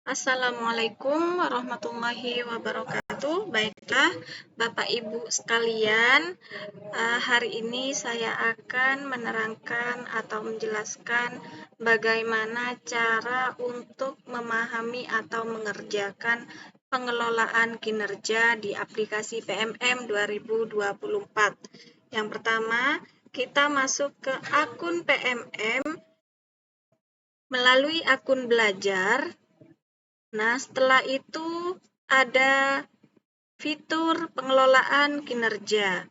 Assalamualaikum warahmatullahi wabarakatuh. Baiklah, Bapak Ibu sekalian, hari ini saya akan menerangkan atau menjelaskan bagaimana cara untuk memahami atau mengerjakan pengelolaan kinerja di aplikasi PMM 2024. Yang pertama, kita masuk ke akun PMM melalui akun belajar. Nah, setelah itu ada fitur pengelolaan kinerja.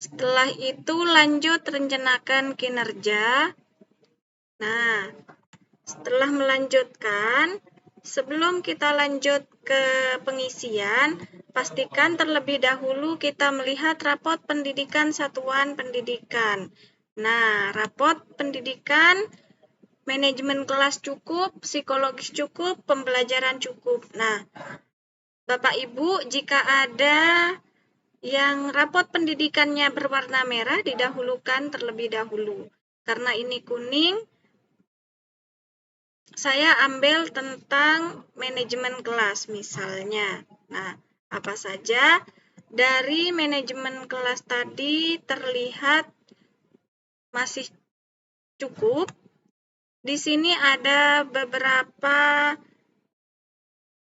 Setelah itu lanjut rencanakan kinerja. Nah, setelah melanjutkan, sebelum kita lanjut ke pengisian, pastikan terlebih dahulu kita melihat rapot pendidikan satuan pendidikan. Nah, rapot pendidikan manajemen kelas cukup, psikologis cukup, pembelajaran cukup. Nah, Bapak Ibu, jika ada yang rapot pendidikannya berwarna merah, didahulukan terlebih dahulu. Karena ini kuning, saya ambil tentang manajemen kelas misalnya. Nah, apa saja dari manajemen kelas tadi terlihat masih cukup. Di sini ada beberapa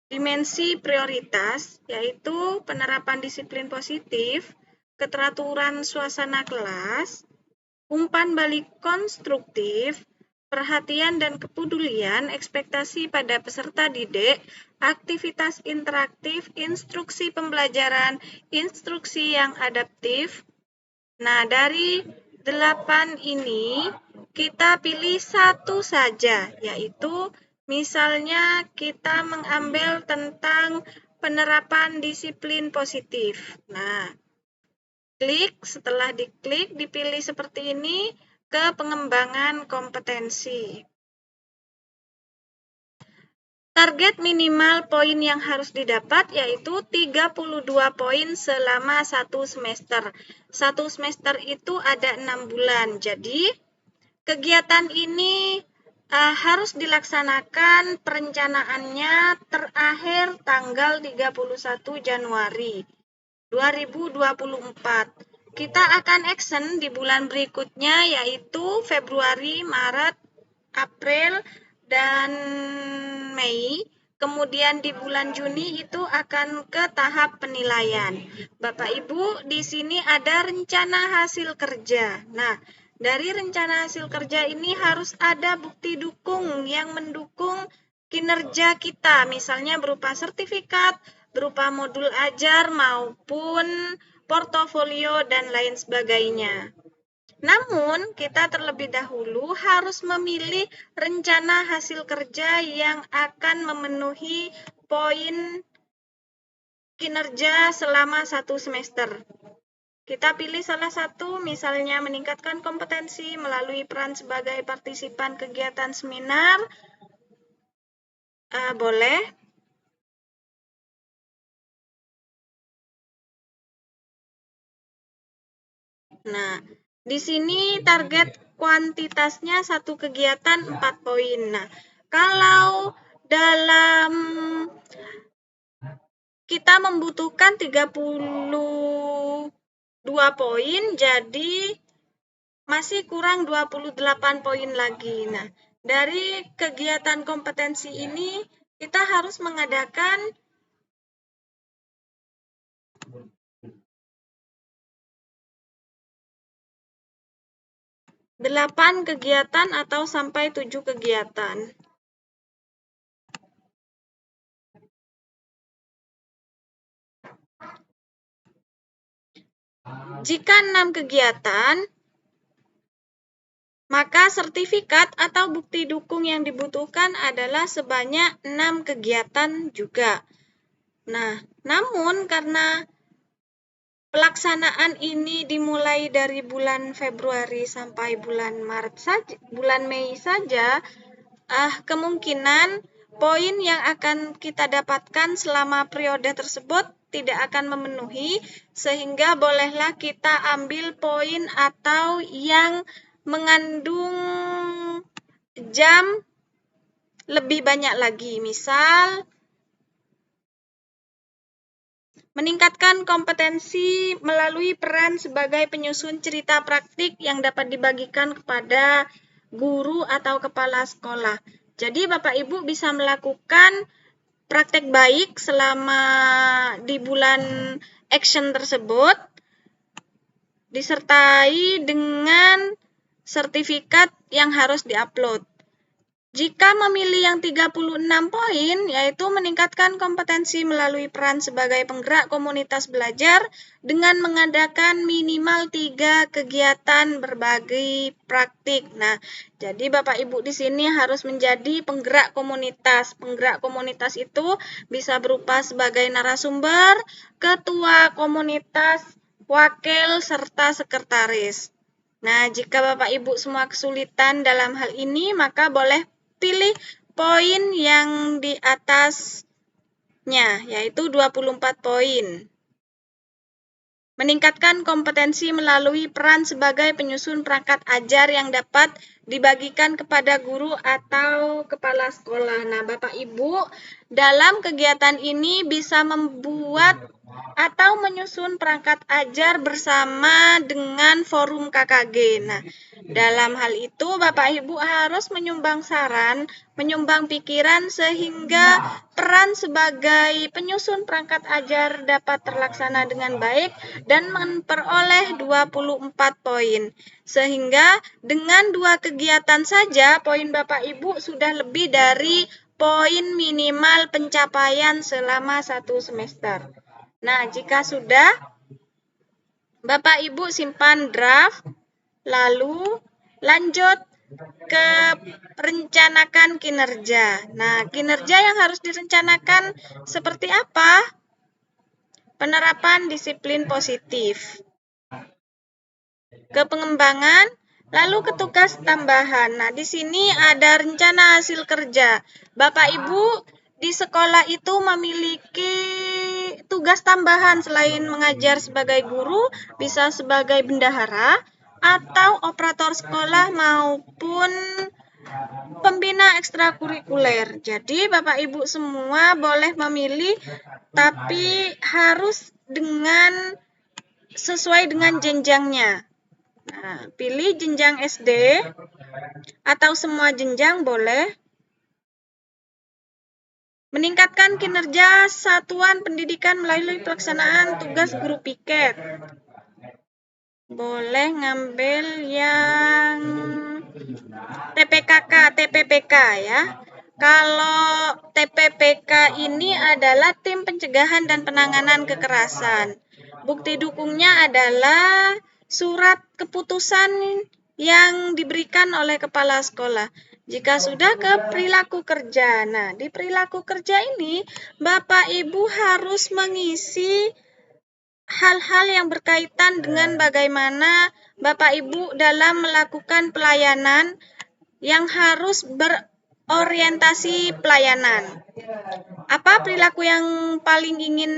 dimensi prioritas, yaitu penerapan disiplin positif, keteraturan suasana kelas, umpan balik konstruktif, perhatian dan kepedulian, ekspektasi pada peserta didik, aktivitas interaktif, instruksi pembelajaran, instruksi yang adaptif. Nah, dari 8 ini, kita pilih satu saja, yaitu misalnya kita mengambil tentang penerapan disiplin positif. Nah, klik, setelah diklik, dipilih seperti ini ke pengembangan kompetensi. Target minimal poin yang harus didapat yaitu 32 poin selama 1 semester. 1 semester itu ada 6 bulan. Jadi, kegiatan ini harus dilaksanakan perencanaannya terakhir tanggal 31 Januari 2024. Kita akan action di bulan berikutnya yaitu Februari, Maret, April, dan Mei. Kemudian di bulan Juni itu akan ke tahap penilaian. Bapak Ibu, di sini ada rencana hasil kerja. Nah, dari rencana hasil kerja ini harus ada bukti dukung yang mendukung kinerja kita, misalnya berupa sertifikat, berupa modul ajar maupun portofolio dan lain sebagainya. Namun, kita terlebih dahulu harus memilih rencana hasil kerja yang akan memenuhi poin kinerja selama 1 semester. Kita pilih salah satu, misalnya meningkatkan kompetensi melalui peran sebagai partisipan kegiatan seminar. Boleh. Nah, di sini target kuantitasnya satu kegiatan 4 poin. Nah, kalau dalam kita membutuhkan 32 poin, jadi masih kurang 28 poin lagi. Nah, dari kegiatan kompetensi ini, kita harus mengadakan 8 kegiatan atau sampai 7 kegiatan. Jika 6 kegiatan, maka sertifikat atau bukti dukung yang dibutuhkan adalah sebanyak 6 kegiatan juga. Nah, namun karena pelaksanaan ini dimulai dari bulan Februari sampai bulan Mei saja, kemungkinan poin yang akan kita dapatkan selama periode tersebut tidak akan memenuhi, sehingga bolehlah kita ambil poin atau yang mengandung jam lebih banyak lagi. Misal, meningkatkan kompetensi melalui peran sebagai penyusun cerita praktik yang dapat dibagikan kepada guru atau kepala sekolah. Jadi Bapak Ibu bisa melakukan praktek baik selama di bulan action tersebut, disertai dengan sertifikat yang harus diupload. Jika memilih yang 36 poin, yaitu meningkatkan kompetensi melalui peran sebagai penggerak komunitas belajar dengan mengadakan minimal 3 kegiatan berbagi praktik. Nah, jadi Bapak Ibu di sini harus menjadi penggerak komunitas. Penggerak komunitas itu bisa berupa sebagai narasumber, ketua komunitas, wakil, serta sekretaris. Nah, jika Bapak Ibu semua kesulitan dalam hal ini, maka boleh pilih poin yang di atasnya, yaitu 24 poin. Meningkatkan kompetensi melalui peran sebagai penyusun perangkat ajar yang dapat dibagikan kepada guru atau kepala sekolah. Nah, Bapak Ibu, dalam kegiatan ini bisa membuat atau menyusun perangkat ajar bersama dengan forum KKG. Nah, dalam hal itu Bapak Ibu harus menyumbang saran, menyumbang pikiran sehingga peran sebagai penyusun perangkat ajar dapat terlaksana dengan baik dan memperoleh 24 poin. Sehingga dengan 2 kegiatan saja poin Bapak Ibu sudah lebih dari poin minimal pencapaian selama 1 semester. Nah, jika sudah, Bapak Ibu simpan draft, lalu lanjut ke rencanakan kinerja. Nah, kinerja yang harus direncanakan seperti apa? Penerapan disiplin positif, ke pengembangan, lalu ke tugas tambahan. Nah, di sini ada rencana hasil kerja. Bapak Ibu di sekolah itu memiliki tugas tambahan selain mengajar sebagai guru, bisa sebagai bendahara atau operator sekolah maupun pembina ekstrakurikuler. Jadi Bapak Ibu semua boleh memilih, tapi harus sesuai dengan jenjangnya. Nah, pilih jenjang SD atau semua jenjang boleh. Meningkatkan kinerja satuan pendidikan melalui pelaksanaan tugas guru piket. Boleh ngambil yang TPPK ya. Kalau TPPK ini adalah tim pencegahan dan penanganan kekerasan. Bukti dukungnya adalah surat keputusan yang diberikan oleh kepala sekolah. Jika sudah ke perilaku kerja. Nah, di perilaku kerja ini Bapak Ibu harus mengisi hal-hal yang berkaitan dengan bagaimana Bapak Ibu dalam melakukan pelayanan yang harus berorientasi pelayanan. Apa perilaku yang paling ingin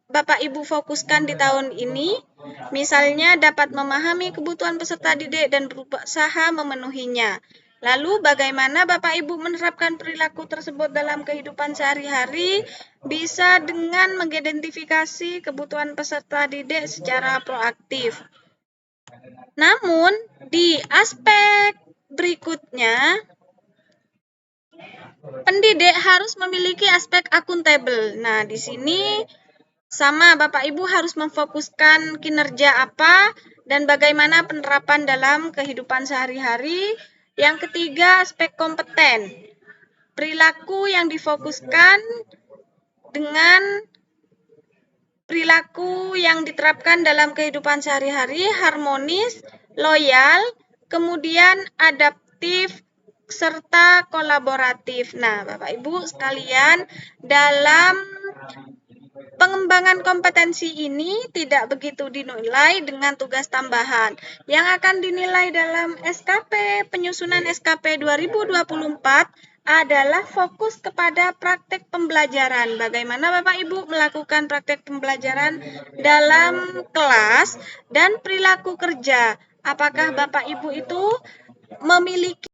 Bapak Ibu fokuskan di tahun ini? Misalnya dapat memahami kebutuhan peserta didik dan berusaha memenuhinya. Lalu bagaimana Bapak Ibu menerapkan perilaku tersebut dalam kehidupan sehari-hari? Bisa dengan mengidentifikasi kebutuhan peserta didik secara proaktif. Namun, di aspek berikutnya, pendidik harus memiliki aspek akuntabel. Nah, di sini sama Bapak Ibu harus memfokuskan kinerja apa dan bagaimana penerapan dalam kehidupan sehari-hari. Yang ketiga, aspek kompeten. Perilaku yang difokuskan dengan perilaku yang diterapkan dalam kehidupan sehari-hari, harmonis, loyal, kemudian adaptif, serta kolaboratif. Nah, Bapak Ibu sekalian, dalam pengembangan kompetensi ini tidak begitu dinilai dengan tugas tambahan. Yang akan dinilai dalam SKP, penyusunan SKP 2024 adalah fokus kepada praktek pembelajaran. Bagaimana Bapak Ibu melakukan praktek pembelajaran dalam kelas dan perilaku kerja. Apakah Bapak Ibu itu memiliki